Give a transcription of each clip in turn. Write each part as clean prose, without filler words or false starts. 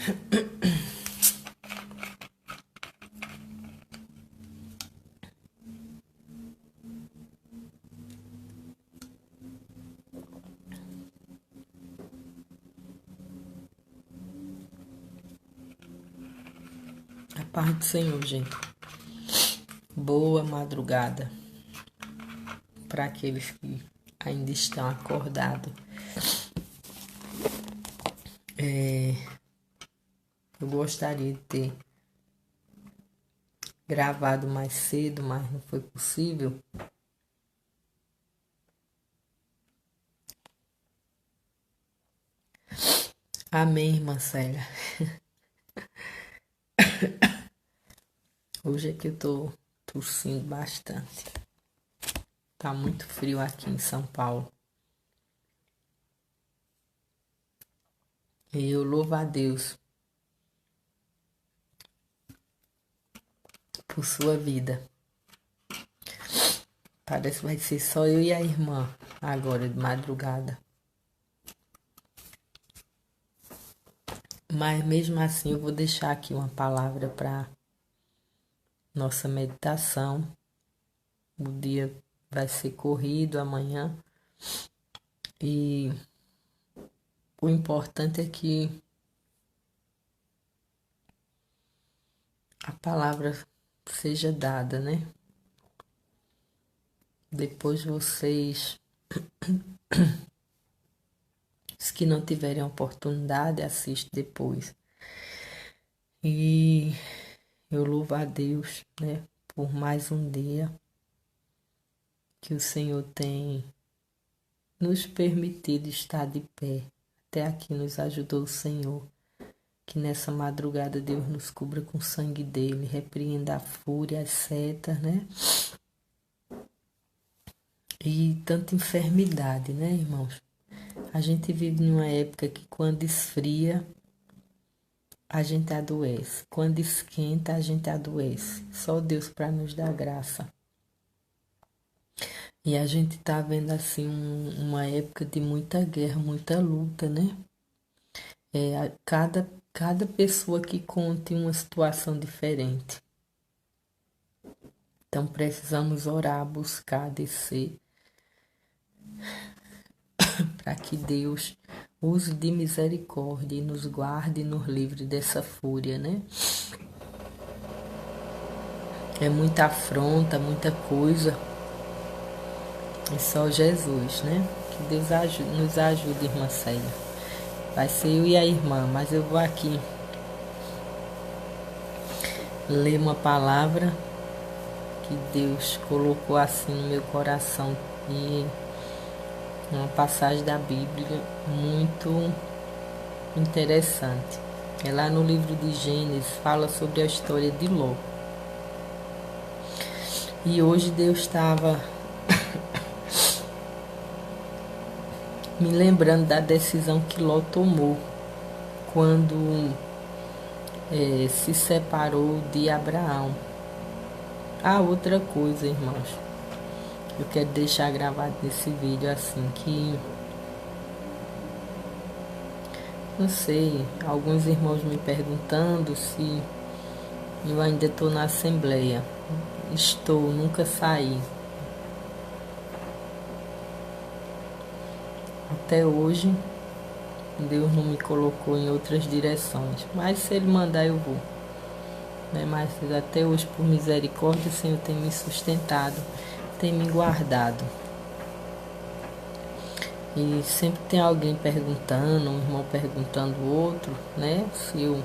A paz do Senhor, gente. Boa madrugada para aqueles que ainda estão acordados. Eu gostaria de ter gravado mais cedo, mas não foi possível. Amém, irmã Célia. Hoje é que eu tô tossindo bastante. Tá muito frio aqui em São Paulo. E eu louvo a Deus por sua vida. Parece que vai ser só eu e a irmã agora de madrugada. Mas mesmo assim eu vou deixar aqui uma palavra para nossa meditação. O dia vai ser corrido amanhã. E o importante é que a palavra seja dada, né? Depois vocês, os que não tiverem oportunidade, assistem depois. E eu louvo a Deus, né, por mais um dia que o Senhor tem nos permitido estar de pé. Até aqui nos ajudou o Senhor. Que nessa madrugada Deus nos cubra com o sangue dele, repreenda a fúria, as setas, né? E tanta enfermidade, né, irmãos? A gente vive numa época que quando esfria, a gente adoece. Quando esquenta, a gente adoece. Só Deus para nos dar graça. E a gente tá vendo assim uma época de muita guerra, muita luta, né? Cada pessoa que conta uma situação diferente. Então precisamos orar, buscar, descer, para que Deus use de misericórdia e nos guarde e nos livre dessa fúria, né? É muita afronta, muita coisa. É só Jesus, né? Que Deus nos ajude, irmã Célia. Vai ser eu e a irmã, mas eu vou aqui ler uma palavra que Deus colocou assim no meu coração e uma passagem da Bíblia muito interessante. É lá no livro de Gênesis, fala sobre a história de Ló. E hoje Deus estava me lembrando da decisão que Ló tomou quando se separou de Abraão. Outra coisa, irmãos, eu quero deixar gravado nesse vídeo assim, que não sei, alguns irmãos me perguntando se eu ainda estou na Assembleia. Estou, nunca saí. Até hoje, Deus não me colocou em outras direções, mas se Ele mandar eu vou. Mas até hoje, por misericórdia, o Senhor tem me sustentado, tem me guardado. E sempre tem alguém perguntando, um irmão perguntando o outro, né? Se eu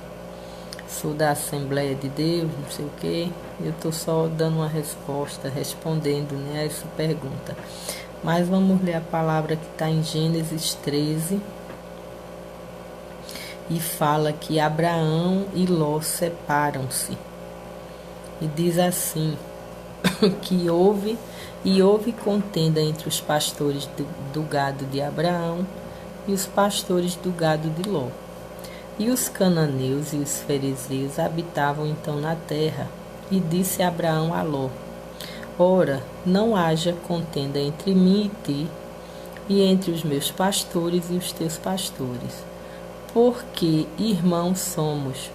sou da Assembleia de Deus, não sei o quê. Eu estou só dando uma resposta, respondendo, né, a essa pergunta. Mas vamos ler a palavra que está em Gênesis 13. E fala que Abraão e Ló separam-se. E diz assim, que houve contenda entre os pastores do gado de Abraão e os pastores do gado de Ló. E os cananeus e os ferezeus habitavam então na terra. E disse Abraão a Ló: Ora, não haja contenda entre mim e ti, e entre os meus pastores e os teus pastores. porque irmãos somos.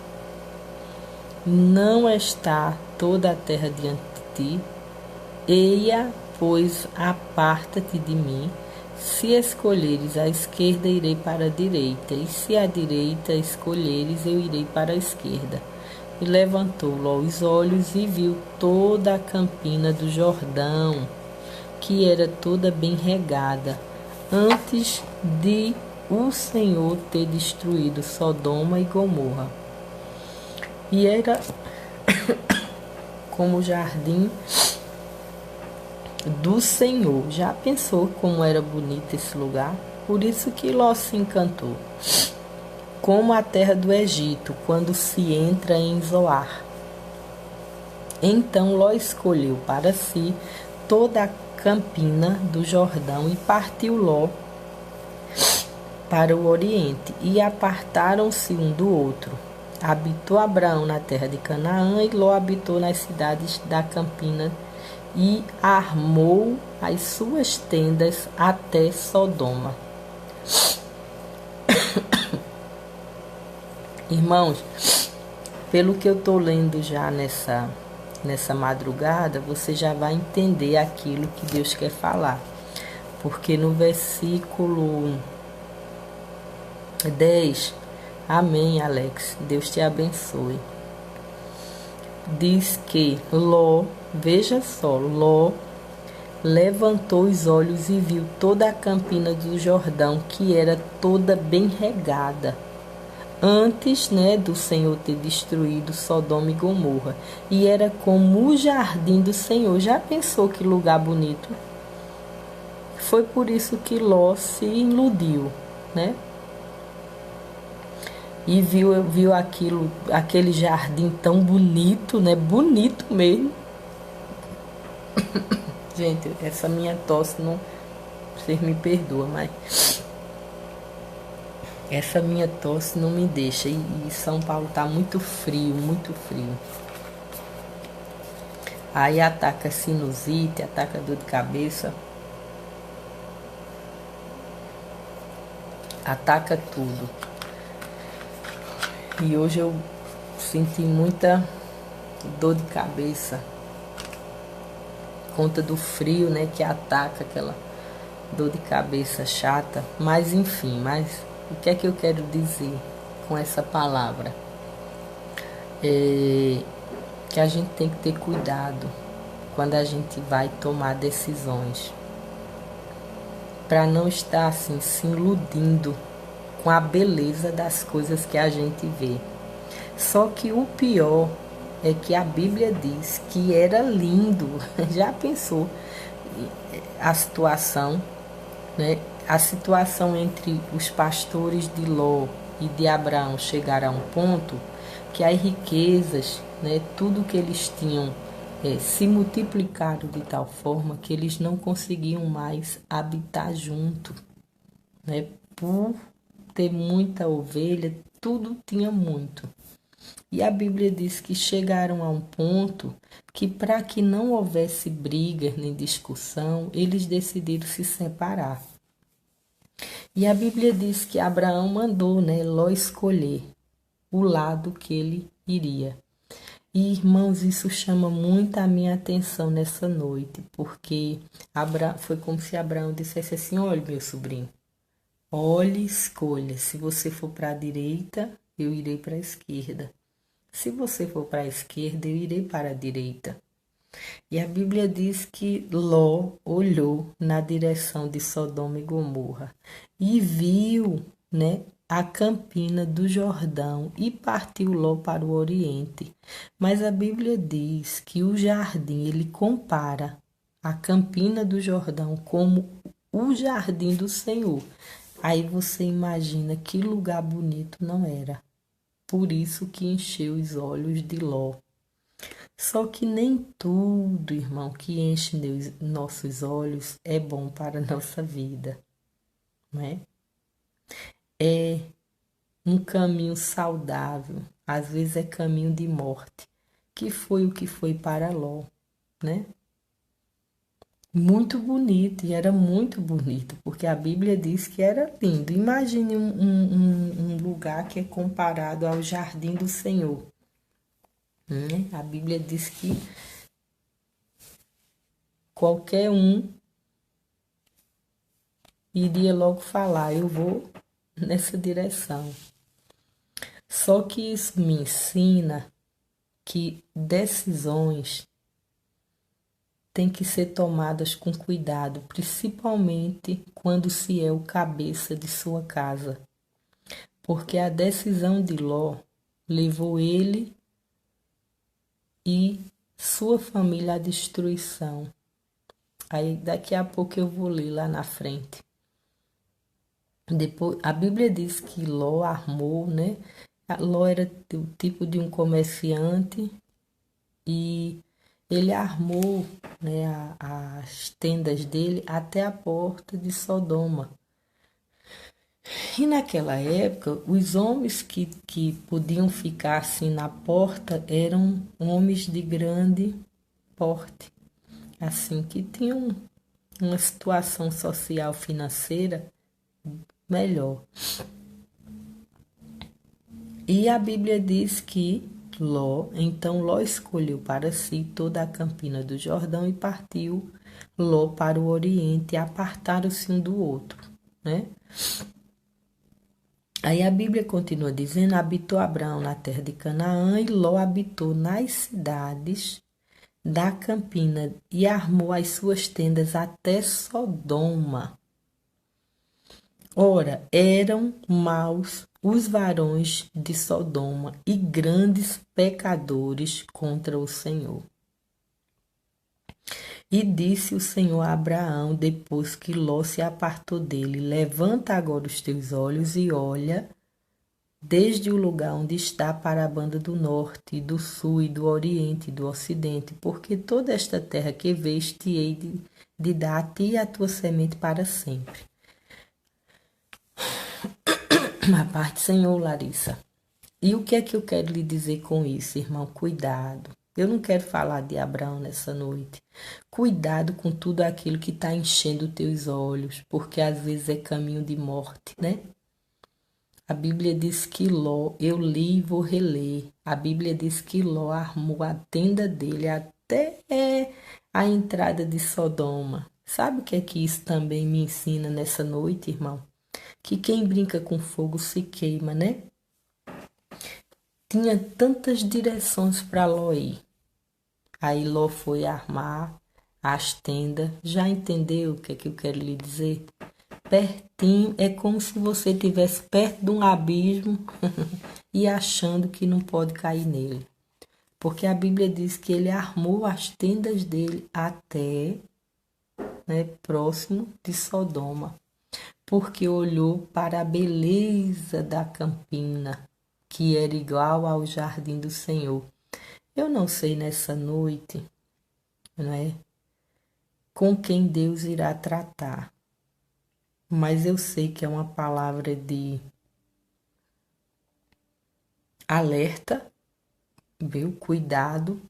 Não está toda a terra diante de ti? Eia, pois, aparta-te de mim. Se escolheres a esquerda, irei para a direita, e se a direita escolheres, eu irei para a esquerda. E levantou Ló os olhos e viu toda a campina do Jordão, que era toda bem regada, antes de o Senhor ter destruído Sodoma e Gomorra. E era como o jardim do Senhor. Já pensou como era bonito esse lugar? Por isso que Ló se encantou. Como a terra do Egito, quando se entra em Zoar. Então Ló escolheu para si toda a campina do Jordão e partiu Ló para o oriente, e apartaram-se um do outro. Habitou Abraão na terra de Canaã, e Ló habitou nas cidades da campina, e armou as suas tendas até Sodoma. Irmãos, pelo que eu estou lendo já nessa madrugada, você já vai entender aquilo que Deus quer falar. Porque no versículo 10, amém, Alex, Deus te abençoe. Diz que Ló, veja só, Ló levantou os olhos e viu toda a campina do Jordão, que era toda bem regada, antes, do Senhor ter destruído Sodoma e Gomorra. E era como o jardim do Senhor. Já pensou que lugar bonito? Foi por isso que Ló se iludiu, E viu aquele jardim tão bonito, Bonito mesmo. Gente, essa minha tosse não... Vocês me perdoam, mas... Essa minha tosse não me deixa. E São Paulo tá muito frio, muito frio. Aí ataca sinusite, ataca dor de cabeça. Ataca tudo. E hoje eu senti muita dor de cabeça. Conta do frio, que ataca aquela dor de cabeça chata. Mas enfim, o que é que eu quero dizer com essa palavra? Que a gente tem que ter cuidado quando a gente vai tomar decisões, para não estar assim se iludindo com a beleza das coisas que a gente vê. Só que o pior é que a Bíblia diz que era lindo. Já pensou a situação, A situação entre os pastores de Ló e de Abraão chegaram a um ponto que as riquezas, tudo que eles tinham, se multiplicaram de tal forma que eles não conseguiam mais habitar junto, Por ter muita ovelha, tudo tinha muito. E a Bíblia diz que chegaram a um ponto que, para que não houvesse briga nem discussão, eles decidiram se separar. E a Bíblia diz que Abraão mandou, Ló escolher o lado que ele iria. E, irmãos, isso chama muito a minha atenção nessa noite, porque foi como se Abraão dissesse assim: olha, meu sobrinho, olhe e escolha. Se você for para a direita, eu irei para a esquerda. Se você for para a esquerda, eu irei para a direita. E a Bíblia diz que Ló olhou na direção de Sodoma e Gomorra e viu, a campina do Jordão, e partiu Ló para o oriente. Mas a Bíblia diz que o jardim, ele compara a campina do Jordão como o jardim do Senhor. Aí você imagina que lugar bonito não era. Por isso que encheu os olhos de Ló. Só que nem tudo, irmão, que enche nossos olhos é bom para a nossa vida, É um caminho saudável, às vezes é caminho de morte, que foi o que foi para Ló, Muito bonito, e era muito bonito, porque porque a Bíblia diz que era lindo. Imagine um lugar que é comparado ao jardim do Senhor. A Bíblia diz que qualquer um iria logo falar, eu vou nessa direção. Só que isso me ensina que decisões têm que ser tomadas com cuidado, principalmente quando se é o cabeça de sua casa. Porque a decisão de Ló levou ele e sua família à destruição. Aí daqui a pouco eu vou ler lá na frente. Depois, a Bíblia diz que Ló armou, né? Ló era o tipo de um comerciante e ele armou, né, as tendas dele até a porta de Sodoma. E naquela época, os homens que podiam ficar assim na porta eram homens de grande porte, assim, que tinham uma situação social financeira melhor. E a Bíblia diz que então Ló escolheu para si toda a campina do Jordão e partiu Ló para o Oriente e apartaram-se um do outro, né? Aí a Bíblia continua dizendo, habitou Abraão na terra de Canaã e Ló habitou nas cidades da campina e armou as suas tendas até Sodoma. Ora, eram maus os varões de Sodoma e grandes pecadores contra o Senhor. E disse o Senhor a Abraão, depois que Ló se apartou dele, levanta agora os teus olhos e olha desde o lugar onde está para a banda do norte, do sul e do oriente e do ocidente, porque toda esta terra que vês te hei de dar a ti e a tua semente para sempre. A parte Senhor, Larissa. E o que é que eu quero lhe dizer com isso, irmão? Cuidado. Eu não quero falar de Abraão nessa noite. Cuidado com tudo aquilo que está enchendo teus olhos, porque às vezes é caminho de morte, né? A Bíblia diz que Ló, eu li e vou reler. A Bíblia diz que Ló armou a tenda dele até a entrada de Sodoma. Sabe o que é que isso também me ensina nessa noite, irmão? Que quem brinca com fogo se queima, né? Tinha tantas direções para Ló ir. Aí Ló foi armar as tendas. Já entendeu o que é que eu quero lhe dizer? Pertinho, é como se você estivesse perto de um abismo e achando que não pode cair nele. Porque a Bíblia diz que ele armou as tendas dele até, né, próximo de Sodoma. Porque olhou para a beleza da campina, que era igual ao jardim do Senhor. Eu não sei nessa noite, não é, com quem Deus irá tratar, mas eu sei que é uma palavra de alerta, viu? Cuidado,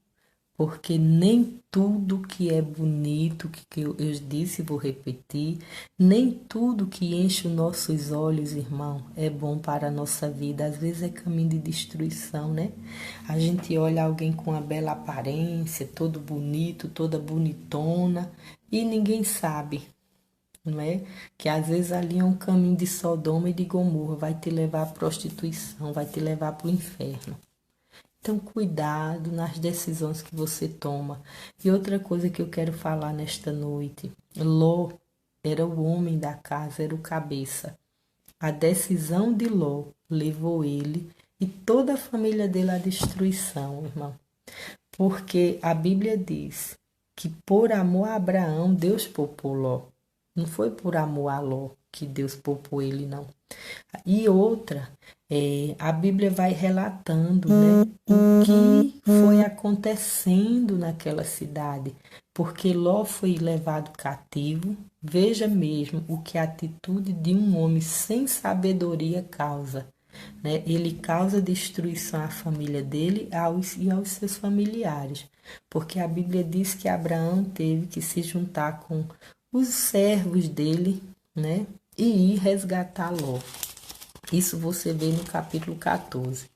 porque nem tudo que é bonito, que eu disse e vou repetir, nem tudo que enche os nossos olhos, irmão, é bom para a nossa vida. Às vezes é caminho de destruição, né? A gente olha alguém com uma bela aparência, todo bonito, toda bonitona, e ninguém sabe, não é? Que às vezes ali é um caminho de Sodoma e de Gomorra, vai te levar à prostituição, vai te levar para o inferno. Então, cuidado nas decisões que você toma. E outra coisa que eu quero falar nesta noite. Ló era o homem da casa, era o cabeça. A decisão de Ló levou ele e toda a família dele à destruição, irmão. Porque a Bíblia diz que por amor a Abraão, Deus poupou Ló. Não foi por amor a Ló que Deus poupou ele, não. E outra, a Bíblia vai relatando, né, o que foi acontecendo naquela cidade, porque Ló foi levado cativo. Veja mesmo o que a atitude de um homem sem sabedoria causa, né? Ele causa destruição à família dele e aos seus familiares, porque a Bíblia diz que Abraão teve que se juntar com os servos dele, né? E ir resgatar Ló. Isso você vê no capítulo 14.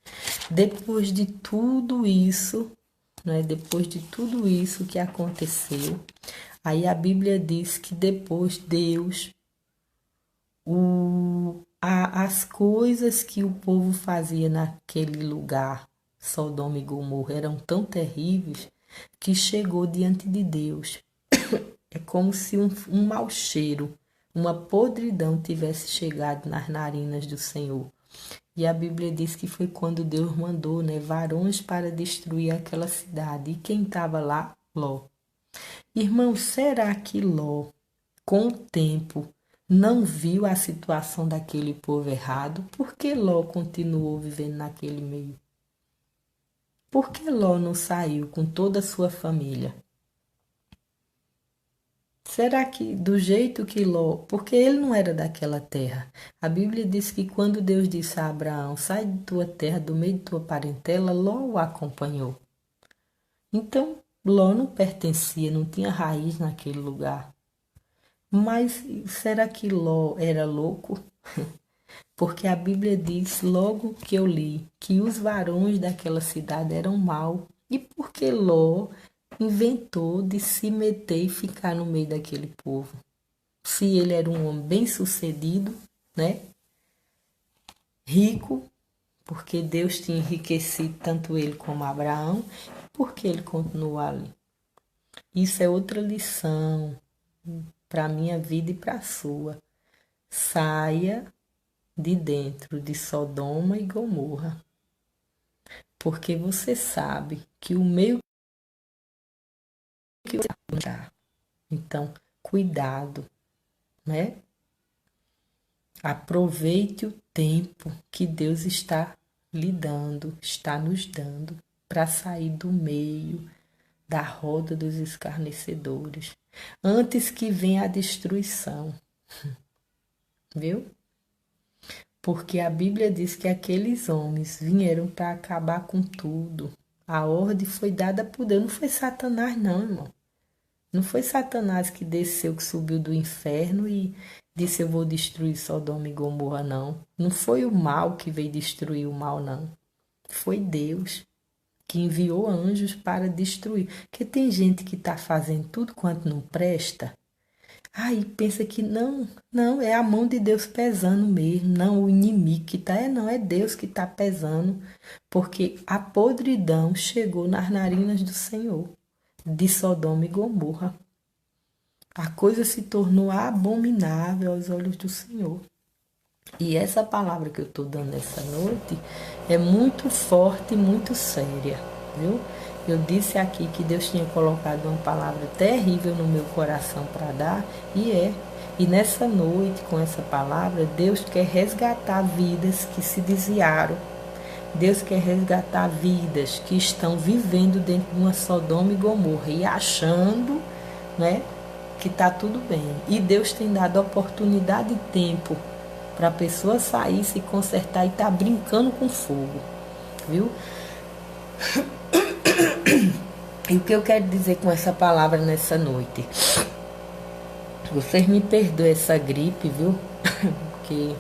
Depois de tudo isso, né? Depois de tudo isso que aconteceu, aí a Bíblia diz que depois Deus, as coisas que o povo fazia naquele lugar, Sodoma e Gomorra, eram tão terríveis que chegou diante de Deus. É como se um mau cheiro, uma podridão tivesse chegado nas narinas do Senhor. E a Bíblia diz que foi quando Deus mandou, né, varões para destruir aquela cidade. E quem estava lá? Ló. Irmão, será que Ló, com o tempo, não viu a situação daquele povo errado? Por que Ló continuou vivendo naquele meio? Por que Ló não saiu com toda a sua família? Será que do jeito que Ló, porque ele não era daquela terra. A Bíblia diz que quando Deus disse a Abraão, sai de tua terra, do meio de tua parentela, Ló o acompanhou. Então, Ló não pertencia, não tinha raiz naquele lugar. Mas será que Ló era louco? Porque a Bíblia diz, logo que eu li, que os varões daquela cidade eram maus. E por que Ló inventou de se meter e ficar no meio daquele povo? Se ele era um homem bem-sucedido, né? Rico, porque Deus tinha enriquecido tanto ele como Abraão, por que ele continuou ali? Isso é outra lição para a minha vida e para a sua. Saia de dentro de Sodoma e Gomorra, porque você sabe que o meio que você está. Então, cuidado, né? Aproveite o tempo que Deus está lhe dando, está nos dando, para sair do meio da roda dos escarnecedores, antes que venha a destruição, viu? Porque a Bíblia diz que aqueles homens vieram para acabar com tudo. A ordem foi dada por Deus, não foi Satanás não, irmão. Não foi Satanás que desceu, que subiu do inferno e disse eu vou destruir Sodoma e Gomorra, não. Não foi o mal que veio destruir o mal, não. Foi Deus que enviou anjos para destruir. Porque tem gente que está fazendo tudo quanto não presta. Aí pensa que não, é a mão de Deus pesando mesmo, não o inimigo que está, não, é Deus que está pesando, porque a podridão chegou nas narinas do Senhor, de Sodoma e Gomorra. A coisa se tornou abominável aos olhos do Senhor. E essa palavra que eu estou dando essa noite é muito forte e muito séria, viu? Eu disse aqui que Deus tinha colocado uma palavra terrível no meu coração para dar, e é. E nessa noite, com essa palavra, Deus quer resgatar vidas que se desviaram. Deus quer resgatar vidas que estão vivendo dentro de uma Sodoma e Gomorra e achando, né, que está tudo bem. E Deus tem dado oportunidade e tempo para a pessoa sair, se consertar e tá brincando com fogo, viu? E o que eu quero dizer com essa palavra nessa noite? Vocês me perdoem essa gripe, viu? Porque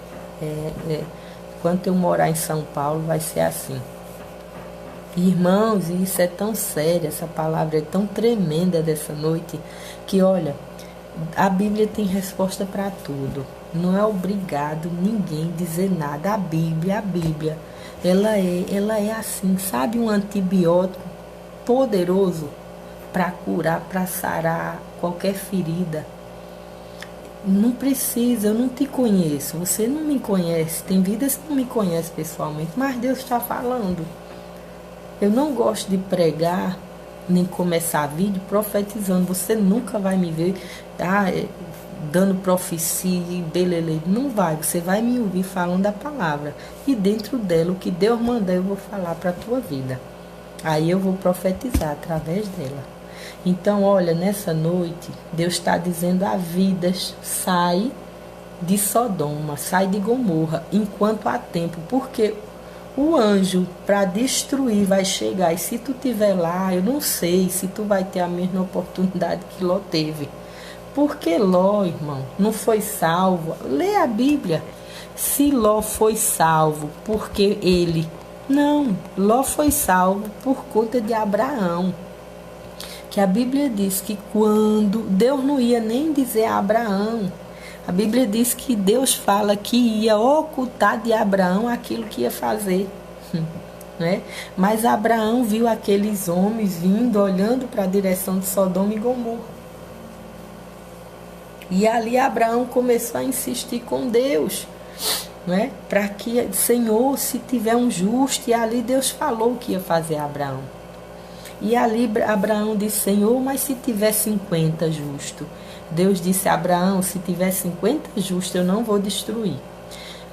enquanto eu morar em São Paulo vai ser assim. Irmãos, isso é tão sério, essa palavra é tão tremenda dessa noite, que olha, a Bíblia tem resposta para tudo. Não é obrigado ninguém dizer nada. A Bíblia, ela é assim, sabe, um antibiótico poderoso para curar, para sarar qualquer ferida. Não precisa, eu não te conheço, você não me conhece, tem vidas que não me conhecem pessoalmente, mas Deus está falando. Eu não gosto de pregar, nem começar vídeo profetizando, você nunca vai me ver dando profecia e belele. Não vai, você vai me ouvir falando a palavra. E dentro dela, o que Deus mandar, eu vou falar para a tua vida. Aí eu vou profetizar através dela. Então, olha, nessa noite, Deus está dizendo a vidas, sai de Sodoma, sai de Gomorra, enquanto há tempo, porque o anjo para destruir vai chegar. E se tu estiver lá, eu não sei se tu vai ter a mesma oportunidade que Ló teve. Porque Ló, irmão, não foi salvo. Lê a Bíblia. Se Ló foi salvo porque ele. Não, Ló foi salvo por conta de Abraão. Que a Bíblia diz que quando Deus não ia nem dizer a Abraão, a Bíblia diz que Deus fala que ia ocultar de Abraão aquilo que ia fazer. Né? Mas Abraão viu aqueles homens vindo, olhando para a direção de Sodoma e Gomorra. E ali Abraão começou a insistir com Deus, né? Para que, Senhor, se tiver um justo, e ali Deus falou o que ia fazer a Abraão. E ali Abraão disse, Senhor, mas se tiver 50 justo? Deus disse a Abraão, se tiver 50 justo, eu não vou destruir.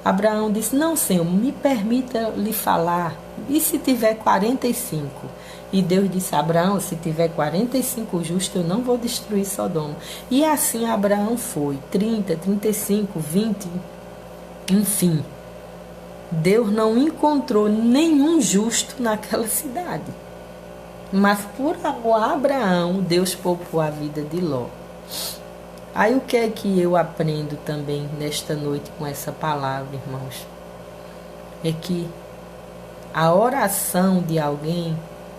Abraão disse, não, Senhor, me permita lhe falar. E se tiver 45? E Deus disse a Abraão, se tiver 45 justos, eu não vou destruir Sodoma. E assim Abraão foi, 30, 35, 20, enfim. Deus não encontrou nenhum justo naquela cidade. Mas por amor a Abraão, Deus poupou a vida de Ló. Aí o que é que eu aprendo também nesta noite com essa palavra, irmãos? É que a oração de alguém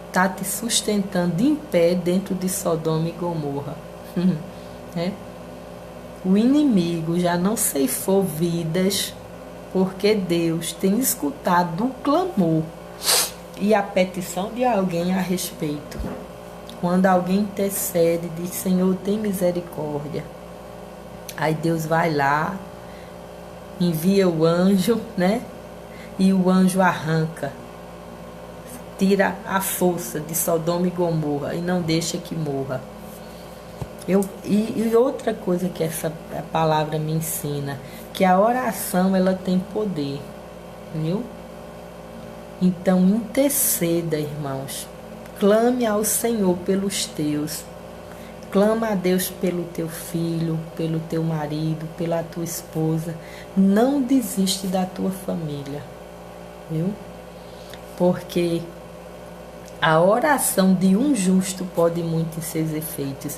está te sustentando em pé dentro de Sodoma e Gomorra. É? O inimigo já não ceifou vidas porque Deus tem escutado o clamor e a petição de alguém a respeito. Quando alguém intercede, diz, Senhor, tem misericórdia. Aí Deus vai lá, envia o anjo, né? E o anjo arranca, tira a força de Sodoma e Gomorra e não deixa que morra. E outra coisa que essa palavra me ensina, que a oração ela tem poder, viu? Então interceda, irmãos. Clame ao Senhor pelos teus. Clama a Deus pelo teu filho, pelo teu marido, pela tua esposa. Não desiste da tua família, viu? Porque a oração de um justo pode muito em seus efeitos.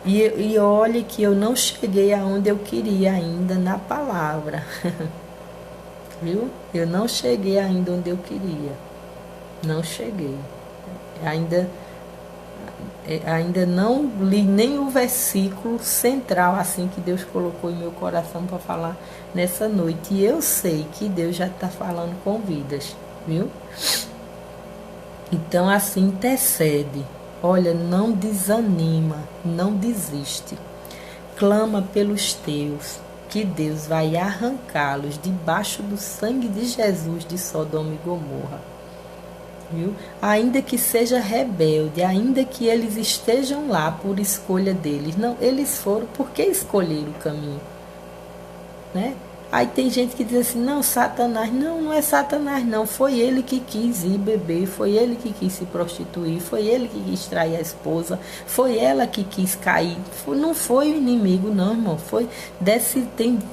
E olhe que eu não cheguei aonde eu queria ainda na palavra. Viu? Eu não cheguei ainda onde eu queria. Não cheguei. Ainda não li nem o versículo central assim que Deus colocou em meu coração para falar nessa noite. E eu sei que Deus já está falando com vidas, viu? Então assim, intercede. Olha, não desanima, não desiste. Clama pelos teus, que Deus vai arrancá-los debaixo do sangue de Jesus de Sodoma e Gomorra. Viu? Ainda que seja rebelde, ainda que eles estejam lá por escolha deles, não, eles foram porque escolheram o caminho, né? Aí tem gente que diz assim, não, Satanás, não é Satanás não, foi ele que quis ir beber, foi ele que quis se prostituir, foi ele que quis trair a esposa, foi ela que quis cair, não foi o inimigo não, irmão,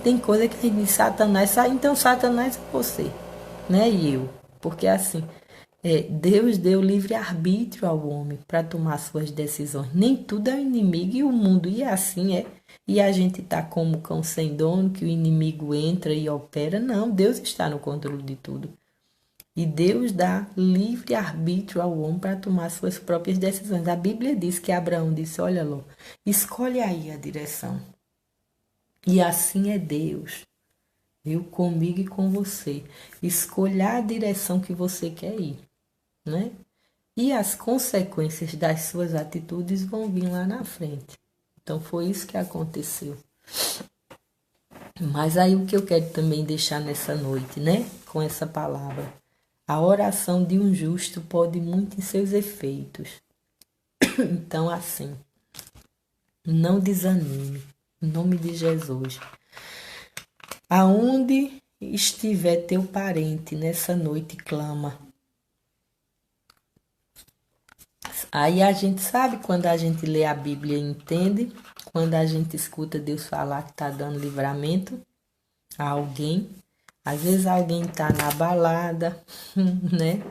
tem coisa que a gente diz, Satanás, então Satanás é você, né, e eu, porque assim, Deus deu livre-arbítrio ao homem para tomar suas decisões. Nem tudo é o inimigo e o mundo, e assim é. E a gente está como cão sem dono, que o inimigo entra e opera. Não, Deus está no controle de tudo. E Deus dá livre-arbítrio ao homem para tomar suas próprias decisões. A Bíblia diz que Abraão disse, olha, Ló, escolhe aí a direção. E assim é Deus. Eu comigo e com você. Escolha a direção que você quer ir. Né? E as consequências das suas atitudes vão vir lá na frente. Então foi isso que aconteceu. Mas aí o que eu quero também deixar nessa noite, né? Com essa palavra. A oração de um justo pode muito em seus efeitos. Então assim, não desanime. Em nome de Jesus. Aonde estiver teu parente nessa noite, clama. Aí a gente sabe quando a gente lê a Bíblia e entende, quando a gente escuta Deus falar que está dando livramento a alguém. Às vezes alguém está na balada, né?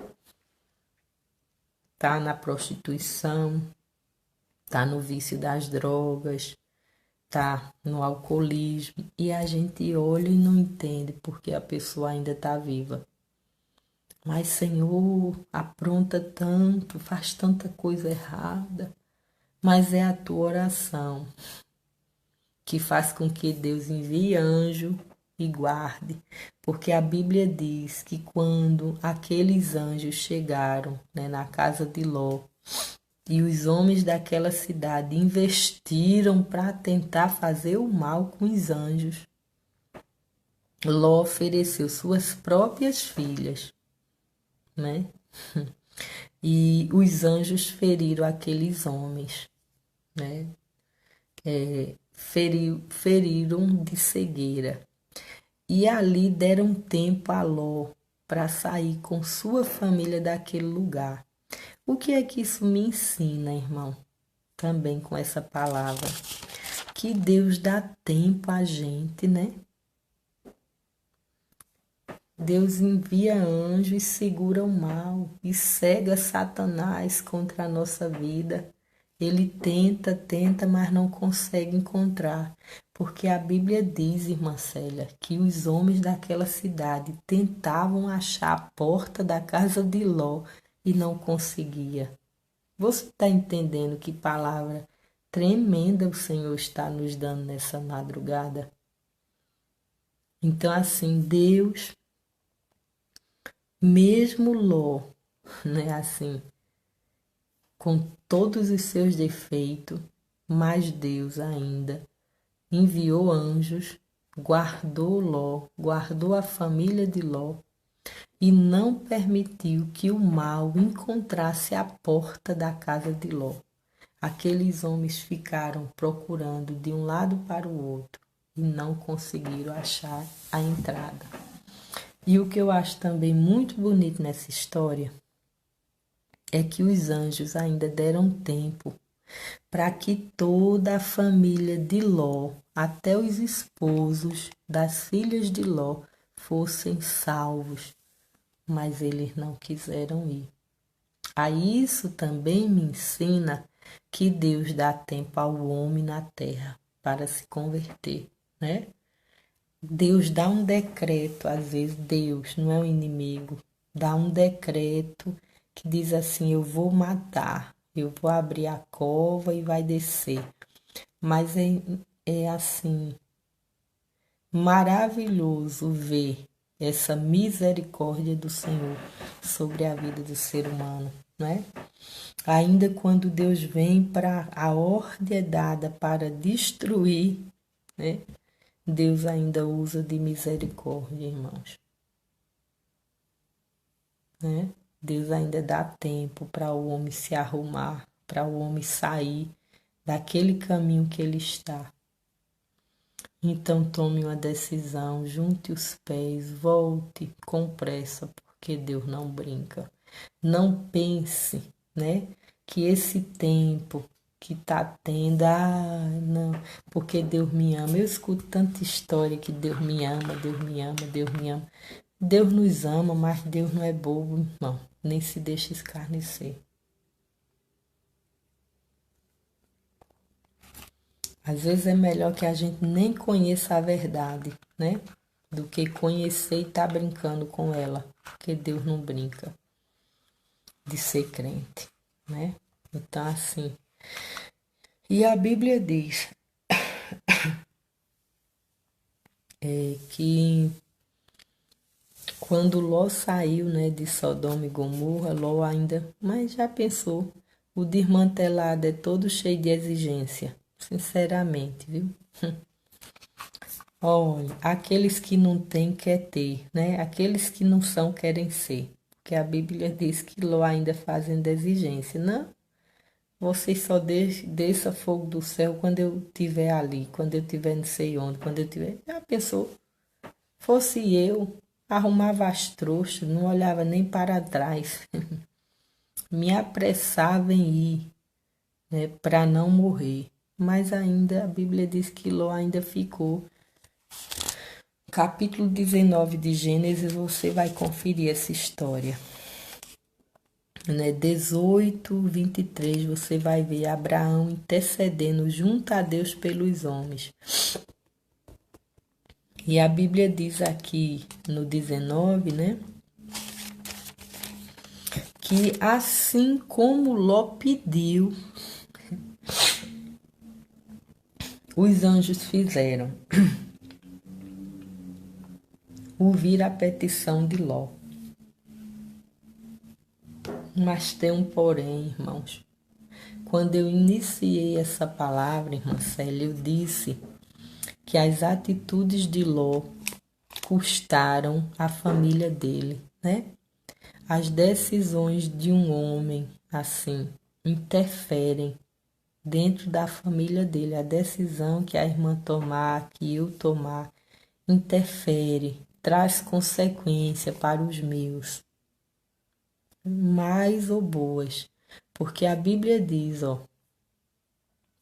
Está na prostituição, tá no vício das drogas, tá no alcoolismo, e a gente olha e não entende porque a pessoa ainda está viva. Mas, Senhor, apronta tanto, faz tanta coisa errada, mas é a tua oração que faz com que Deus envie anjo e guarde, porque a Bíblia diz que quando aqueles anjos chegaram, né, na casa de Ló, e os homens daquela cidade investiram para tentar fazer o mal com os anjos, Ló ofereceu suas próprias filhas, né? E os anjos feriram aqueles homens, né? Feriram de cegueira. E ali deram tempo a Ló para sair com sua família daquele lugar. O que é que isso me ensina, irmão? Também com essa palavra. Que Deus dá tempo a gente, né? Deus envia anjos e segura o mal e cega Satanás contra a nossa vida. Ele tenta, mas não consegue encontrar. Porque a Bíblia diz, irmã Célia, que os homens daquela cidade tentavam achar a porta da casa de Ló e não conseguia. Você está entendendo que palavra tremenda o Senhor está nos dando nessa madrugada? Então, assim, Deus, mesmo Ló, né, assim, com todos os seus defeitos, mas Deus ainda enviou anjos, guardou Ló, guardou a família de Ló e não permitiu que o mal encontrasse a porta da casa de Ló. Aqueles homens ficaram procurando de um lado para o outro e não conseguiram achar a entrada. E o que eu acho também muito bonito nessa história é que os anjos ainda deram tempo para que toda a família de Ló, até os esposos das filhas de Ló, fossem salvos, mas eles não quiseram ir. A isso também me ensina que Deus dá tempo ao homem na terra para se converter, né? Deus dá um decreto, às vezes Deus não é o inimigo, dá um decreto que diz assim: eu vou matar, eu vou abrir a cova e vai descer. Mas é assim, maravilhoso ver essa misericórdia do Senhor sobre a vida do ser humano, né? Ainda quando Deus vem para a ordem é dada para destruir, né? Deus ainda usa de misericórdia, irmãos. Né? Deus ainda dá tempo para o homem se arrumar, para o homem sair daquele caminho que ele está. Então tome uma decisão, junte os pés, volte com pressa, porque Deus não brinca. Não pense, né, que esse tempo que está tendo, não, porque Deus me ama. Eu escuto tanta história que Deus me ama, Deus me ama, Deus me ama. Deus nos ama, mas Deus não é bobo, irmão, nem se deixa escarnecer. Às vezes é melhor que a gente nem conheça a verdade, né? Do que conhecer e estar brincando com ela, porque Deus não brinca de ser crente, né? Então, assim. E a Bíblia diz que quando Ló saiu, né, de Sodoma e Gomorra, Ló ainda, mas já pensou, o desmantelado é todo cheio de exigência, sinceramente, viu? Olha, aqueles que não têm quer ter, né? Aqueles que não são querem ser, porque a Bíblia diz que Ló ainda fazendo exigência, não? Vocês só desça fogo do céu quando eu estiver ali, quando eu estiver não sei onde, quando eu estiver. Já pensou? Fosse eu, arrumava as trouxas, não olhava nem para trás. Me apressava em ir, né, para não morrer. Mas ainda a Bíblia diz que Ló ainda ficou. Capítulo 19 de Gênesis, você vai conferir essa história. né, 18, 23, você vai ver Abraão intercedendo junto a Deus pelos homens. E a Bíblia diz aqui no 19, né, que assim como Ló pediu, os anjos fizeram ouvir a petição de Ló. Mas tem um porém, irmãos. Quando eu iniciei essa palavra, irmã Célia, eu disse que as atitudes de Ló custaram a família dele, né? As decisões de um homem, assim, interferem dentro da família dele. A decisão que a irmã tomar, que eu tomar, interfere, traz consequência para os meus, mais ou boas. Porque a Bíblia diz,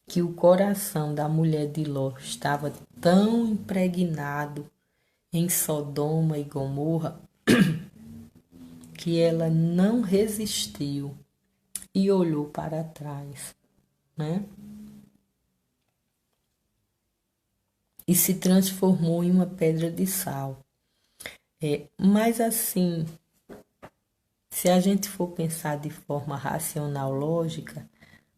que o coração da mulher de Ló estava tão impregnado em Sodoma e Gomorra que ela não resistiu e olhou para trás, né? E se transformou em uma pedra de sal. Mas assim, se a gente for pensar de forma racional, lógica,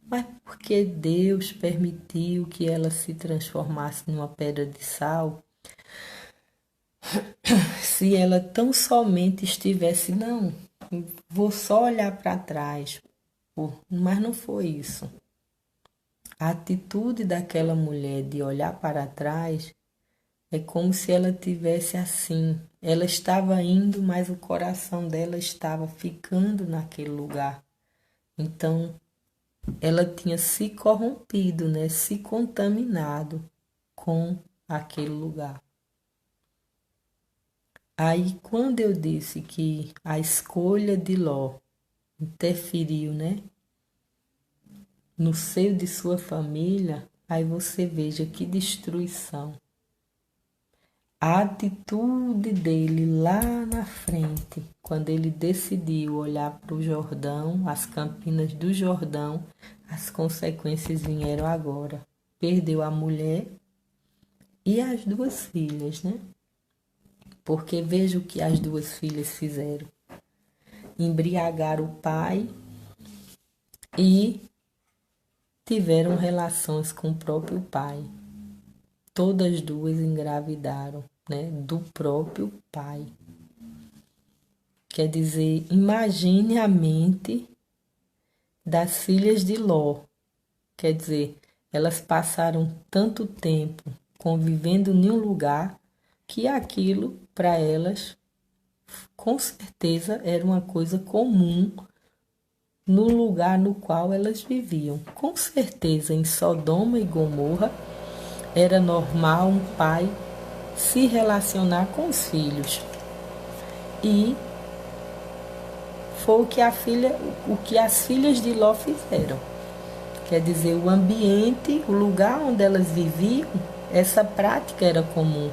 mas por que Deus permitiu que ela se transformasse numa pedra de sal? Se ela tão somente estivesse, não, vou só olhar para trás. Mas não foi isso. A atitude daquela mulher de olhar para trás é como se ela tivesse assim. Ela estava indo, mas o coração dela estava ficando naquele lugar. Então, ela tinha se corrompido, né? Se contaminado com aquele lugar. Aí, quando eu disse que a escolha de Ló interferiu, né, no seio de sua família, aí você veja que destruição. A atitude dele lá na frente, quando ele decidiu olhar para o Jordão, as campinas do Jordão, as consequências vieram agora. Perdeu a mulher e as duas filhas, né? Porque veja o que as duas filhas fizeram. Embriagaram o pai e tiveram relações com o próprio pai. Todas duas engravidaram, né, do próprio pai. Quer dizer, imagine a mente das filhas de Ló. Quer dizer, elas passaram tanto tempo convivendo em um lugar que aquilo, para elas, com certeza era uma coisa comum no lugar no qual elas viviam. Com certeza, em Sodoma e Gomorra, era normal um pai se relacionar com os filhos. E foi o que as filhas de Ló fizeram. Quer dizer, o ambiente, o lugar onde elas viviam, essa prática era comum.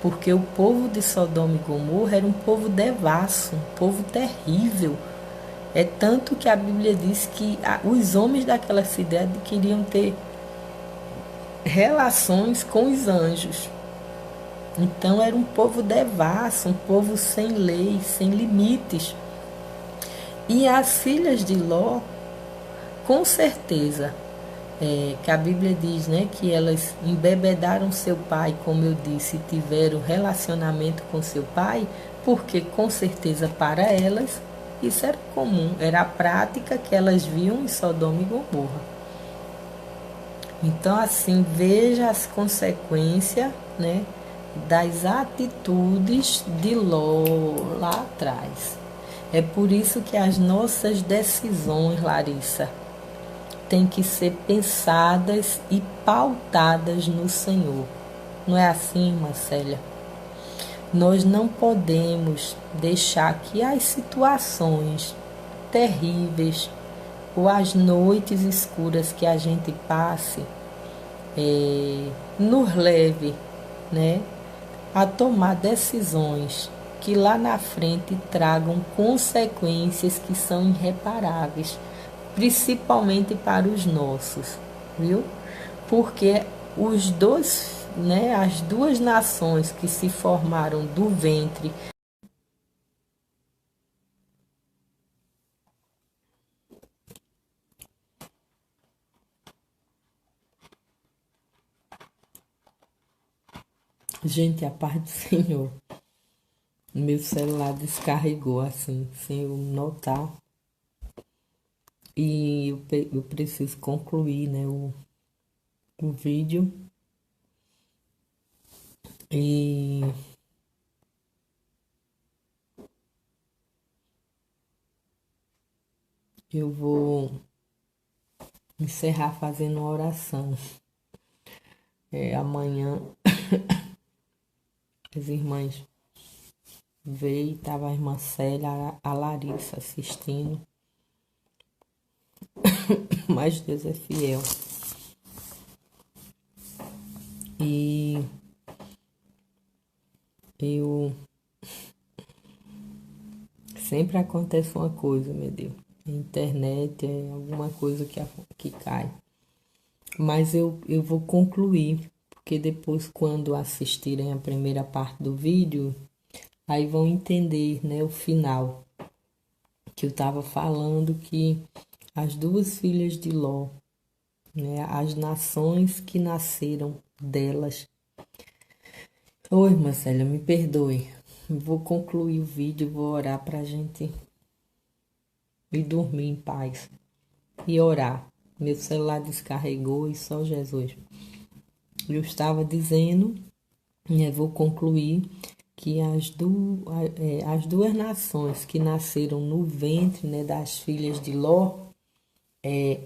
Porque o povo de Sodoma e Gomorra era um povo devasso, um povo terrível. É tanto que a Bíblia diz que os homens daquela cidade queriam ter relações com os anjos. Então era um povo devasso, um povo sem lei, sem limites. E as filhas de Ló, com certeza, que a Bíblia diz, né, que elas embebedaram seu pai, como eu disse, tiveram relacionamento com seu pai, porque com certeza para elas isso era comum, era a prática que elas viam em Sodoma e Gomorra. Então, assim, veja as consequências, né, das atitudes de Ló lá atrás. É por isso que as nossas decisões, Larissa, têm que ser pensadas e pautadas no Senhor. Não é assim, Marcélia? Nós não podemos deixar que as situações terríveis ou as noites escuras que a gente passe nos leve, né, a tomar decisões que lá na frente tragam consequências que são irreparáveis, principalmente para os nossos, viu? Porque os dois, né, as duas nações que se formaram do ventre. Gente, a paz do Senhor. Meu celular descarregou assim, sem eu notar. E eu preciso concluir, né, o vídeo. E eu vou encerrar fazendo uma oração. Amanhã as irmãs veio, estava a irmã Célia, a Larissa assistindo. Mas Deus é fiel. E eu sempre acontece uma coisa, meu Deus. A internet é alguma coisa que cai. Mas eu vou concluir, porque depois, quando assistirem a primeira parte do vídeo, aí vão entender, né, o final. Que eu estava falando que as duas filhas de Ló, né, as nações que nasceram delas. Oi, Marcela, me perdoe. Vou concluir o vídeo, vou orar para a gente ir dormir em paz. E orar. Meu celular descarregou e só Jesus. Eu estava dizendo, né, vou concluir, que as duas nações que nasceram no ventre, né, das filhas de Ló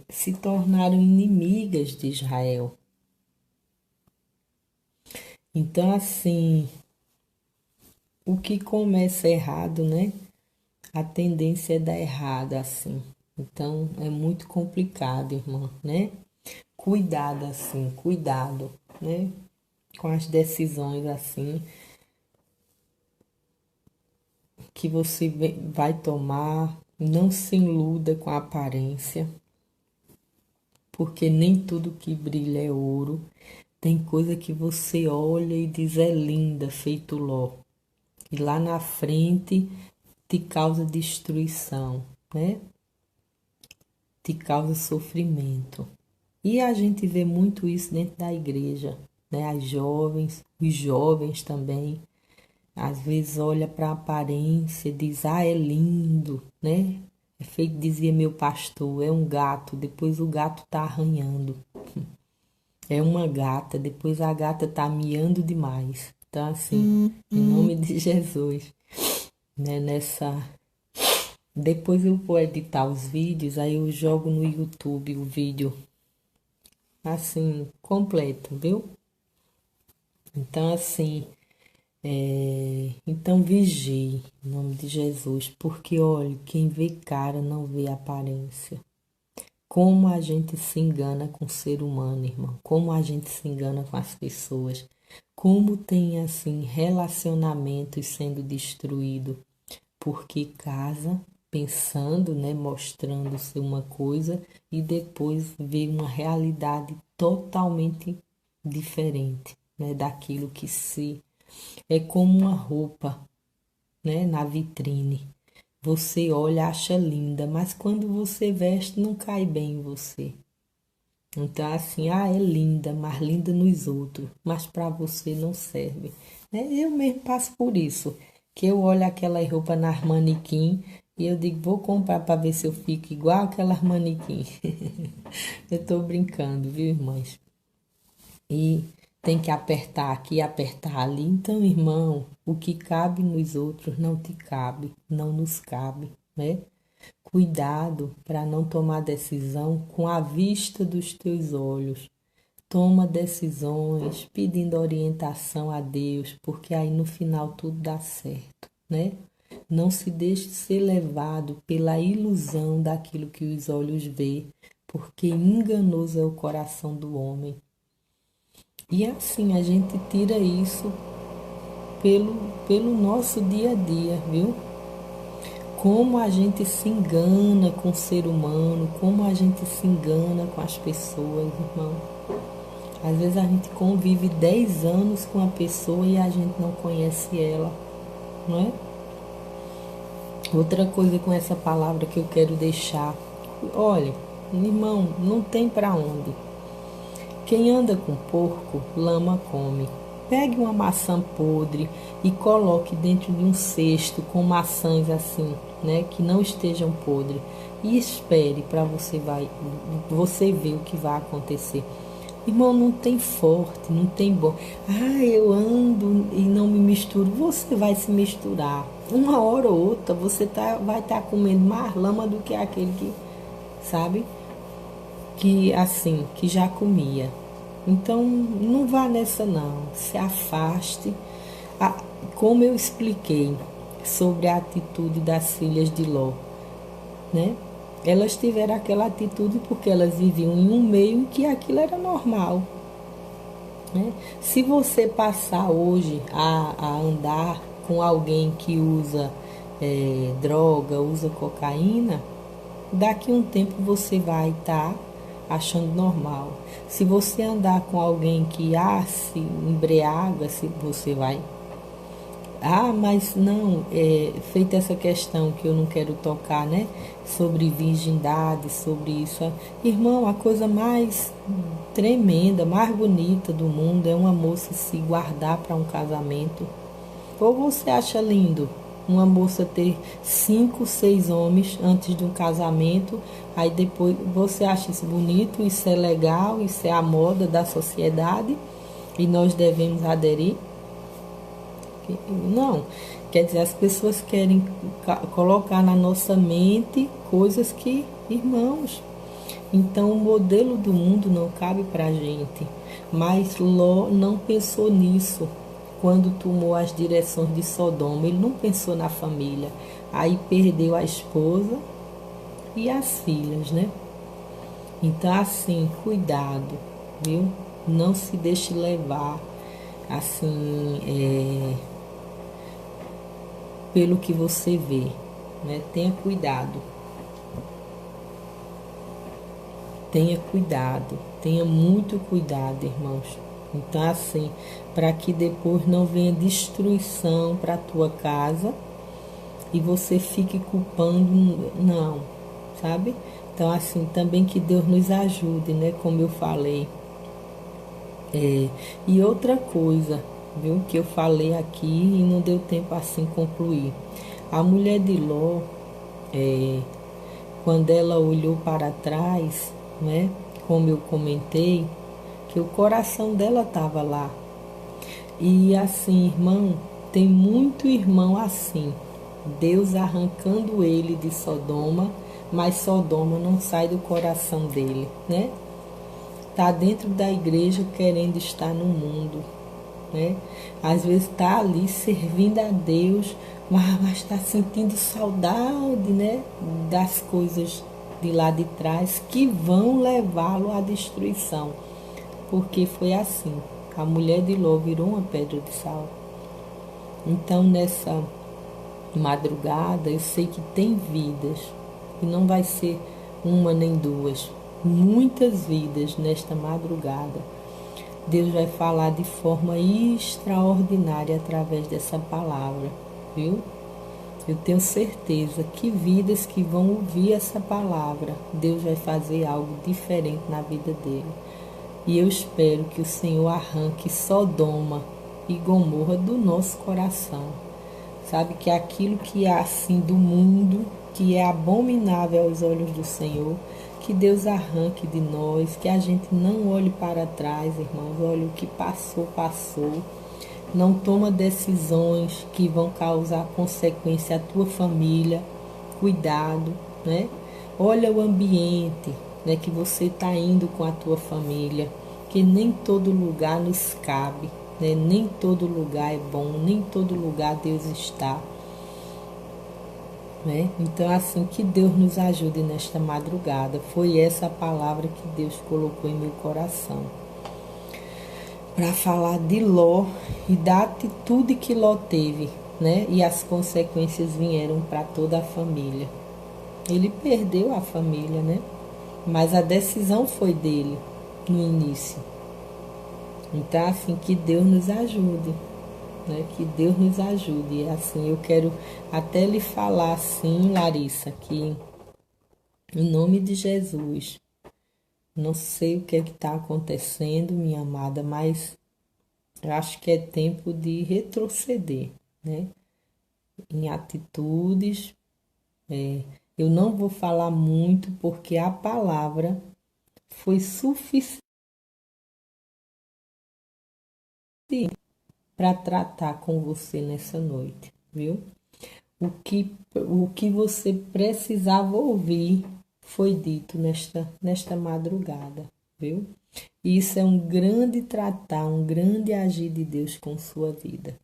se tornaram inimigas de Israel. Então, assim, o que começa errado, né? A tendência é dar errado, assim. Então, é muito complicado, irmã, né? Cuidado, assim, cuidado, né? Com as decisões, assim, que você vai tomar. Não se iluda com a aparência, porque nem tudo que brilha é ouro. Tem coisa que você olha e diz é linda, feito Ló. E lá na frente te causa destruição, né? Te causa sofrimento. E a gente vê muito isso dentro da igreja, né? As jovens, os jovens também, às vezes olha para a aparência e diz, ah, é lindo, né? É feito, dizia meu pastor, é um gato, depois o gato tá arranhando. É uma gata, depois a gata tá miando demais. Então, assim, em nome de Jesus, né? Depois eu vou editar os vídeos, aí eu jogo no YouTube o vídeo, assim, completo, viu? Então, assim, então vigie, em nome de Jesus, porque, olha, quem vê cara não vê aparência. Como a gente se engana com o ser humano, irmão. Como a gente se engana com as pessoas. Como tem, assim, relacionamentos sendo destruídos. Porque casa pensando, né, mostrando ser uma coisa e depois vê uma realidade totalmente diferente, né, daquilo que se é como uma roupa, né, na vitrine. Você olha, acha linda, mas quando você veste não cai bem em você. Então assim, é linda, mas linda nos outros, mas para você não serve. Né? Eu mesmo passo por isso, que eu olho aquela roupa nas manequim e eu digo, vou comprar para ver se eu fico igual aquelas manequim. Eu tô brincando, viu, irmãs? E tem que apertar aqui, apertar ali. Então, irmão, o que cabe nos outros não te cabe, não nos cabe, né? Cuidado para não tomar decisão com a vista dos teus olhos. Toma decisões pedindo orientação a Deus, porque aí no final tudo dá certo, né? Não se deixe ser levado pela ilusão daquilo que os olhos vê, porque enganoso é o coração do homem. E assim a gente tira isso pelo nosso dia a dia, viu? Como a gente se engana com o ser humano, como a gente se engana com as pessoas, irmão. Às vezes a gente convive 10 anos com a pessoa e a gente não conhece ela, não é? Outra coisa com essa palavra que eu quero deixar. Olha, irmão, não tem para onde. Quem anda com porco, lama come. Pegue uma maçã podre e coloque dentro de um cesto com maçãs assim, né, que não estejam podres, e espere para você ver o que vai acontecer. Irmão, não tem forte, não tem bom. Ah, eu ando e não me misturo. Você vai se misturar. Uma hora ou outra você vai estar comendo mais lama do que aquele que, sabe, que assim, que já comia. Então, não vá nessa não. Se afaste. Como eu expliquei sobre a atitude das filhas de Ló, né? Elas tiveram aquela atitude porque elas viviam em um meio em que aquilo era normal, né? Se você passar hoje a andar com alguém que usa droga, usa cocaína, daqui a um tempo você vai estar achando normal. Se você andar com alguém que se embriaga, você vai... mas não, feita essa questão que eu não quero tocar, né? Sobre virgindade, sobre isso. Irmão, a coisa mais tremenda, mais bonita do mundo é uma moça se guardar para um casamento. Ou você acha lindo uma moça ter 5, 6 homens antes de um casamento, aí depois você acha isso bonito, isso é legal, isso é a moda da sociedade e nós devemos aderir? Não, quer dizer, as pessoas querem colocar na nossa mente coisas que, irmãos, então o modelo do mundo não cabe para a gente, mas Ló não pensou nisso quando tomou as direções de Sodoma, ele não pensou na família, aí perdeu a esposa e as filhas, né? Então assim, cuidado, viu? Não se deixe levar assim, pelo que você vê, né? Tenha cuidado. Tenha cuidado, tenha muito cuidado, irmãos. Então, assim, para que depois não venha destruição para a tua casa e você fique culpando, não, sabe? Então, assim, também que Deus nos ajude, né? Como eu falei. E outra coisa, viu? Que eu falei aqui e não deu tempo assim concluir. A mulher de Ló, quando ela olhou para trás, né? Como eu comentei, que o coração dela estava lá. E assim, irmão, tem muito irmão assim, Deus arrancando ele de Sodoma, mas Sodoma não sai do coração dele, né? Tá dentro da igreja querendo estar no mundo, né? Às vezes tá ali servindo a Deus, mas está sentindo saudade, né? Das coisas de lá de trás que vão levá-lo à destruição. Porque foi assim, a mulher de Ló virou uma pedra de sal. Então nessa madrugada eu sei que tem vidas, e não vai ser uma nem duas, muitas vidas nesta madrugada. Deus vai falar de forma extraordinária através dessa palavra, viu? Eu tenho certeza que vidas que vão ouvir essa palavra, Deus vai fazer algo diferente na vida dele. E eu espero que o Senhor arranque Sodoma e Gomorra do nosso coração. Sabe, que aquilo que há assim do mundo, que é abominável aos olhos do Senhor, que Deus arranque de nós, que a gente não olhe para trás, irmãos, olhe o que passou, passou. Não toma decisões que vão causar consequência à tua família. Cuidado, né? Olha o ambiente, né, que você está indo com a tua família, que nem todo lugar nos cabe, né? Nem todo lugar é bom, nem todo lugar Deus está, né? Então, assim, que Deus nos ajude nesta madrugada. Foi essa a palavra que Deus colocou em meu coração para falar de Ló e da atitude que Ló teve, né? E as consequências vieram para toda a família. Ele perdeu a família, né? Mas a decisão foi dele no início. Então, assim, que Deus nos ajude, né? Que Deus nos ajude. E assim, eu quero até lhe falar assim, Larissa, que em nome de Jesus, não sei o que é que está acontecendo, minha amada, mas eu acho que é tempo de retroceder, né? Em atitudes. Eu não vou falar muito porque a palavra foi suficiente para tratar com você nessa noite, viu? O que você precisava ouvir foi dito nesta madrugada, viu? E isso é um grande tratar, um grande agir de Deus com sua vida,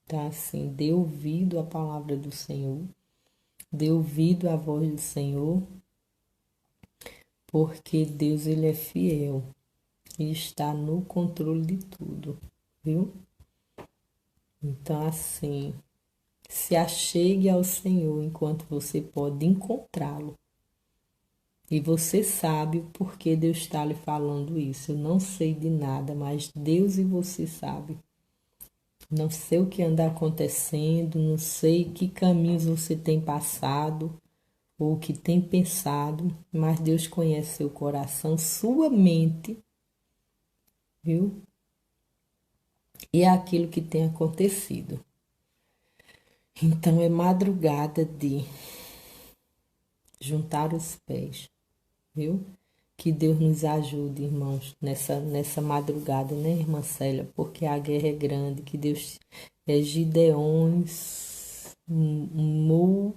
tá? Assim, dê ouvido à palavra do Senhor, dê ouvido à voz do Senhor, porque Deus, ele é fiel e está no controle de tudo, viu? Então, assim, se achegue ao Senhor enquanto você pode encontrá-lo. E você sabe o porquê Deus está lhe falando isso. Eu não sei de nada, mas Deus e você sabe. Não sei o que anda acontecendo, não sei que caminhos você tem passado ou o que tem pensado, mas Deus conhece seu coração, sua mente, viu? E é aquilo que tem acontecido. Então é madrugada de juntar os pés, viu? Que Deus nos ajude, irmãos, nessa madrugada, né, irmã Célia? Porque a guerra é grande, que Deus é Gideões, Mulmark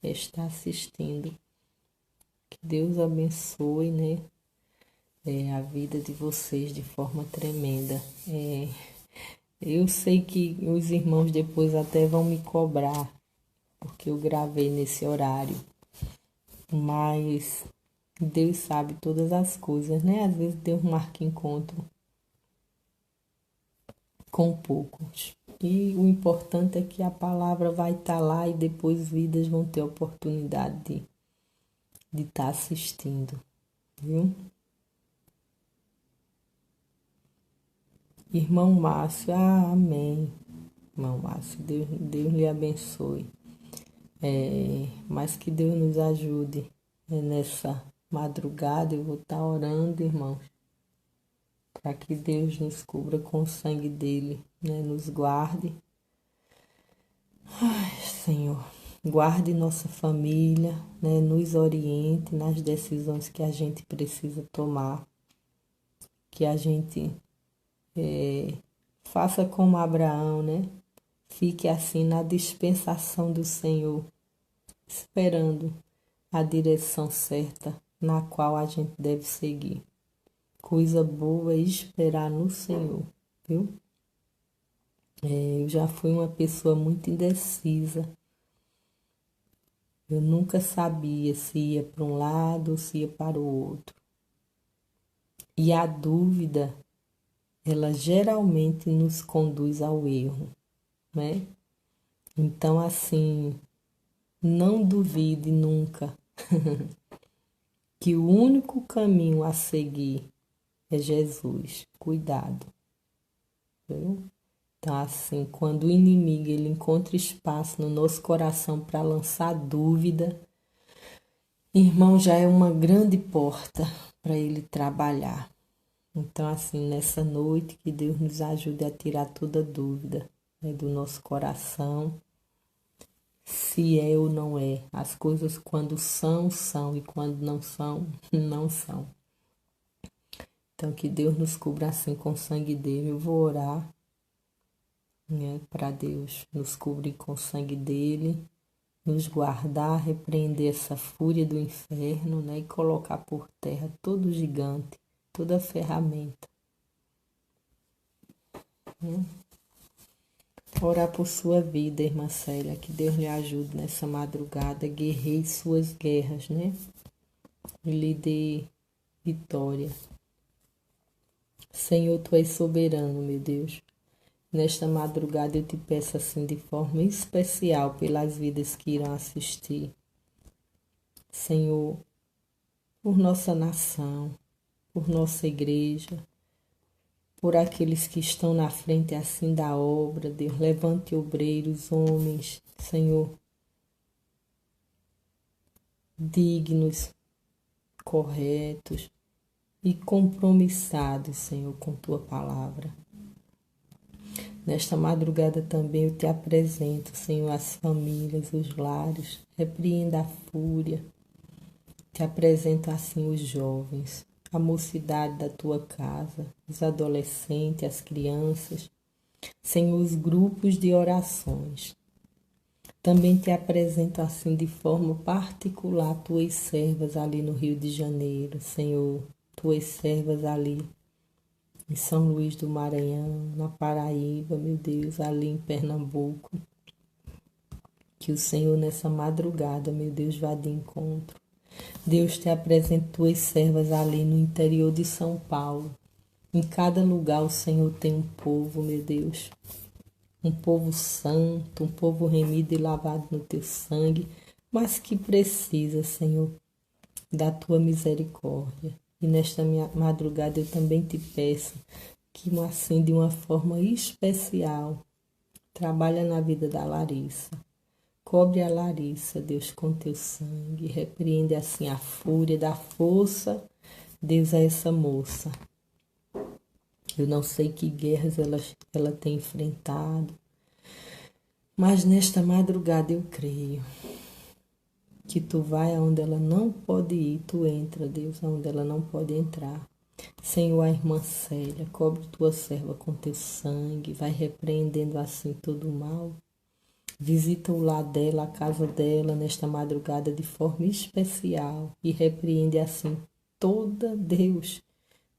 está assistindo. Que Deus abençoe, né, a vida de vocês de forma tremenda. Eu sei que os irmãos depois até vão me cobrar, porque eu gravei nesse horário, mas Deus sabe todas as coisas, né? Às vezes Deus marca encontro com poucos. E o importante é que a palavra vai estar lá e depois vidas vão ter a oportunidade de estar assistindo, viu? Irmão Márcio, amém. Irmão Márcio, Deus lhe abençoe. Mas que Deus nos ajude, né, nessa madrugada. Eu vou estar orando, irmãos, para que Deus nos cubra com o sangue dele, né, nos guarde. Ai, Senhor, guarde nossa família, né, nos oriente nas decisões que a gente precisa tomar, que a gente faça como Abraão, né? Fique assim na dispensação do Senhor, esperando a direção certa na qual a gente deve seguir. Coisa boa é esperar no Senhor, viu? Eu já fui uma pessoa muito indecisa. Eu nunca sabia se ia para um lado ou se ia para o outro. E a dúvida, ela geralmente nos conduz ao erro, né? Então, assim, não duvide nunca que o único caminho a seguir é Jesus. Cuidado, viu? Então, assim, quando o inimigo ele encontra espaço no nosso coração para lançar dúvida, irmão, já é uma grande porta para ele trabalhar. Então, assim, nessa noite, que Deus nos ajude a tirar toda dúvida, né, do nosso coração, se é ou não é. As coisas quando são, são, e quando não são, não são. Então, que Deus nos cubra assim com o sangue dele. Eu vou orar, né, para Deus nos cobrir com o sangue dele, nos guardar, repreender essa fúria do inferno, né, e colocar por terra todo gigante, toda ferramenta. Né? Orar por sua vida, irmã Célia, que Deus lhe ajude nessa madrugada, guerreie suas guerras, né? E lhe dê vitória. Senhor, Tu és soberano, meu Deus. Nesta madrugada eu te peço assim de forma especial pelas vidas que irão assistir. Senhor, por nossa nação, por nossa igreja, por aqueles que estão na frente assim da obra, Deus, levante obreiros, homens, Senhor, dignos, corretos e compromissados, Senhor, com Tua palavra. Nesta madrugada também eu te apresento, Senhor, as famílias, os lares, repreenda a fúria. Te apresento assim os jovens, a mocidade da tua casa, os adolescentes, as crianças, Senhor, os grupos de orações. Também te apresento assim de forma particular tuas servas ali no Rio de Janeiro, Senhor, tuas servas ali em São Luís do Maranhão, na Paraíba, meu Deus, ali em Pernambuco. Que o Senhor nessa madrugada, meu Deus, vá de encontro. Deus, te apresenta tuas servas ali no interior de São Paulo. Em cada lugar o Senhor tem um povo, meu Deus. Um povo santo, um povo remido e lavado no teu sangue, mas que precisa, Senhor, da tua misericórdia. E nesta minha madrugada eu também te peço que, assim, de uma forma especial, trabalha na vida da Larissa. Cobre a Larissa, Deus, com teu sangue. Repreende assim a fúria, dá força, Deus, a essa moça. Eu não sei que guerras ela tem enfrentado, mas nesta madrugada eu creio que tu vai aonde ela não pode ir, tu entra, Deus, aonde ela não pode entrar. Senhor, a irmã Célia, cobre tua serva com teu sangue, vai repreendendo assim todo o mal. Visita o lar dela, a casa dela, nesta madrugada de forma especial e repreende assim toda, Deus,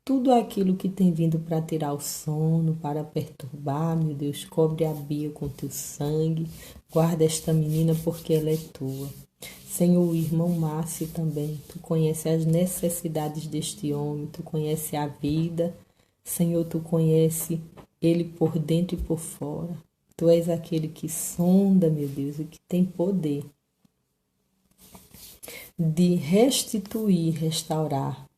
tudo aquilo que tem vindo para tirar o sono, para perturbar, meu Deus, cobre a Bia com teu sangue, guarda esta menina porque ela é tua. Senhor, o irmão Márcio também, tu conhece as necessidades deste homem, tu conhece a vida, Senhor, tu conhece ele por dentro e por fora. Tu és aquele que sonda, meu Deus, e que tem poder de restituir, restaurar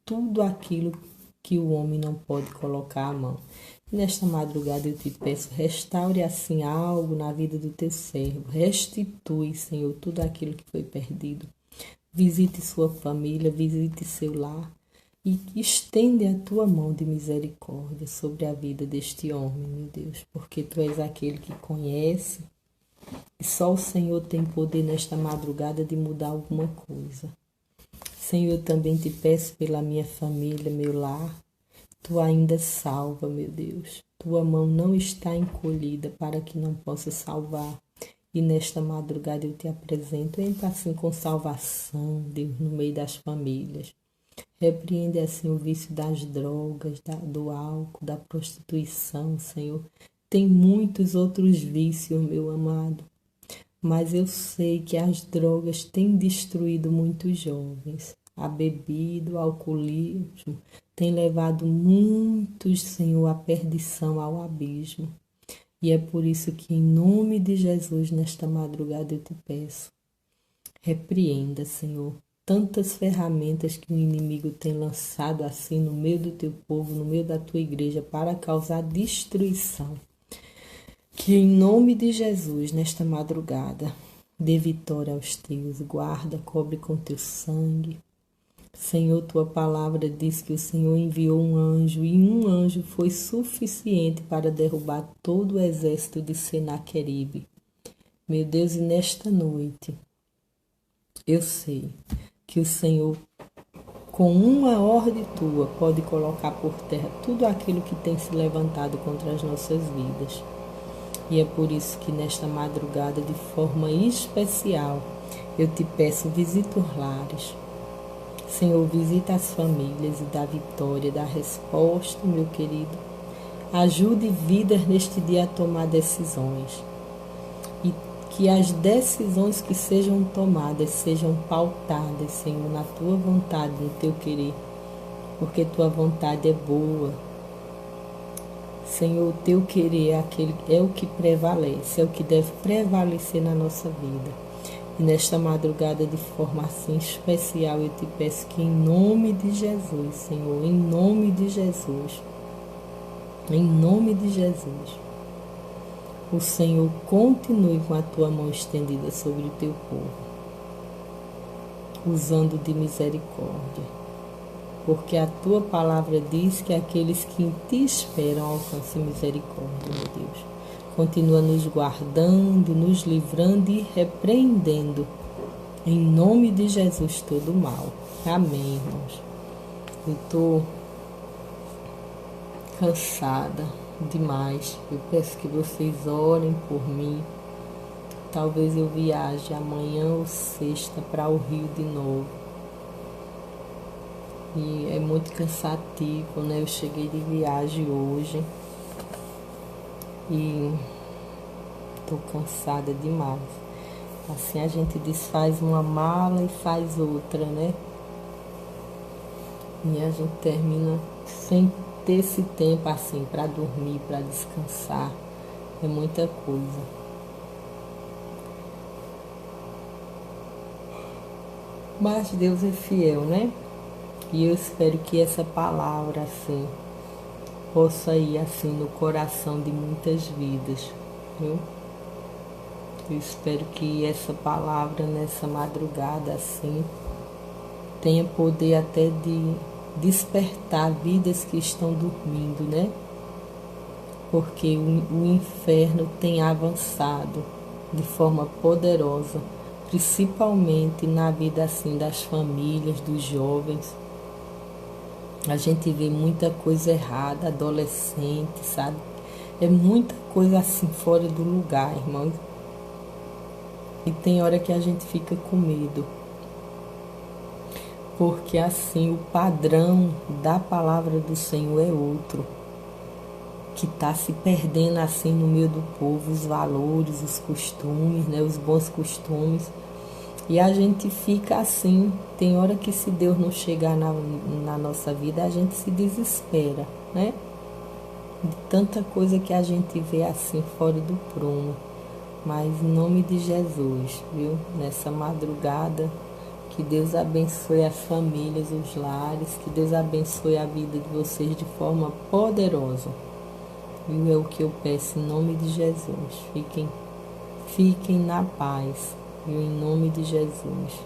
tudo aquilo que o homem não pode colocar à mão. Nesta madrugada eu te peço, restaure assim algo na vida do teu servo. Restitui, Senhor, tudo aquilo que foi perdido. Visite sua família, visite seu lar e estende a tua mão de misericórdia sobre a vida deste homem, meu Deus, porque tu és aquele que conhece e só o Senhor tem poder nesta madrugada de mudar alguma coisa. Senhor, eu também te peço pela minha família, meu lar. Tu ainda salva, meu Deus. Tua mão não está encolhida para que não possa salvar. E nesta madrugada eu te apresento, entra assim com salvação, Deus, no meio das famílias. Repreende assim o vício das drogas, do álcool, da prostituição, Senhor. Tem muitos outros vícios, meu amado. Mas eu sei que as drogas têm destruído muitos jovens. A bebida, o alcoolismo tem levado muitos, Senhor, à perdição, ao abismo. E é por isso que, em nome de Jesus, nesta madrugada eu te peço, repreenda, Senhor, tantas ferramentas que o inimigo tem lançado assim no meio do teu povo, no meio da tua igreja, para causar destruição. Que em nome de Jesus, nesta madrugada, dê vitória aos teus, guarda, cobre com teu sangue. Senhor, tua palavra diz que o Senhor enviou um anjo e um anjo foi suficiente para derrubar todo o exército de Senaqueribe. Meu Deus, e nesta noite, eu sei que o Senhor, com uma ordem tua, pode colocar por terra tudo aquilo que tem se levantado contra as nossas vidas. E é por isso que nesta madrugada, de forma especial, eu te peço, visita os lares. Senhor, visita as famílias e dá vitória, dá resposta, meu querido. Ajude vidas neste dia a tomar decisões. E que as decisões que sejam tomadas sejam pautadas, Senhor, na tua vontade, no teu querer. Porque tua vontade é boa, Senhor, o teu querer é o que prevalece, é o que deve prevalecer na nossa vida. E nesta madrugada, de forma assim especial, eu te peço que em nome de Jesus, Senhor, em nome de Jesus, o Senhor continue com a tua mão estendida sobre o teu povo, usando de misericórdia. Porque a tua palavra diz que aqueles que em ti esperam alcancem misericórdia, meu Deus. Continua nos guardando, nos livrando e repreendendo, em nome de Jesus, todo o mal. Amém, irmãos. Eu estou cansada demais. Eu peço que vocês orem por mim. Talvez eu viaje amanhã ou sexta para o Rio de novo. E é muito cansativo, né? Eu cheguei de viagem hoje e tô cansada demais. Assim a gente desfaz uma mala e faz outra, né? E a gente termina sem ter esse tempo assim para dormir, para descansar. É muita coisa. Mas Deus é fiel, né? E eu espero que essa palavra assim possa ir assim no coração de muitas vidas, viu? Eu espero que essa palavra nessa madrugada assim tenha poder até de despertar vidas que estão dormindo, né? Porque o inferno tem avançado de forma poderosa, principalmente na vida assim das famílias, dos jovens. A gente vê muita coisa errada, adolescente, sabe? É muita coisa assim fora do lugar, irmãos. E tem hora que a gente fica com medo. Porque assim o padrão da palavra do Senhor é outro. Que está se perdendo assim no meio do povo, os valores, os costumes, né? Os bons costumes. E a gente fica assim, tem hora que se Deus não chegar na nossa vida, a gente se desespera, né? De tanta coisa que a gente vê assim fora do prumo. Mas em nome de Jesus, viu? Nessa madrugada, que Deus abençoe as famílias, os lares, que Deus abençoe a vida de vocês de forma poderosa. Viu? É o que eu peço em nome de Jesus. Fiquem na paz. Em nome de Jesus.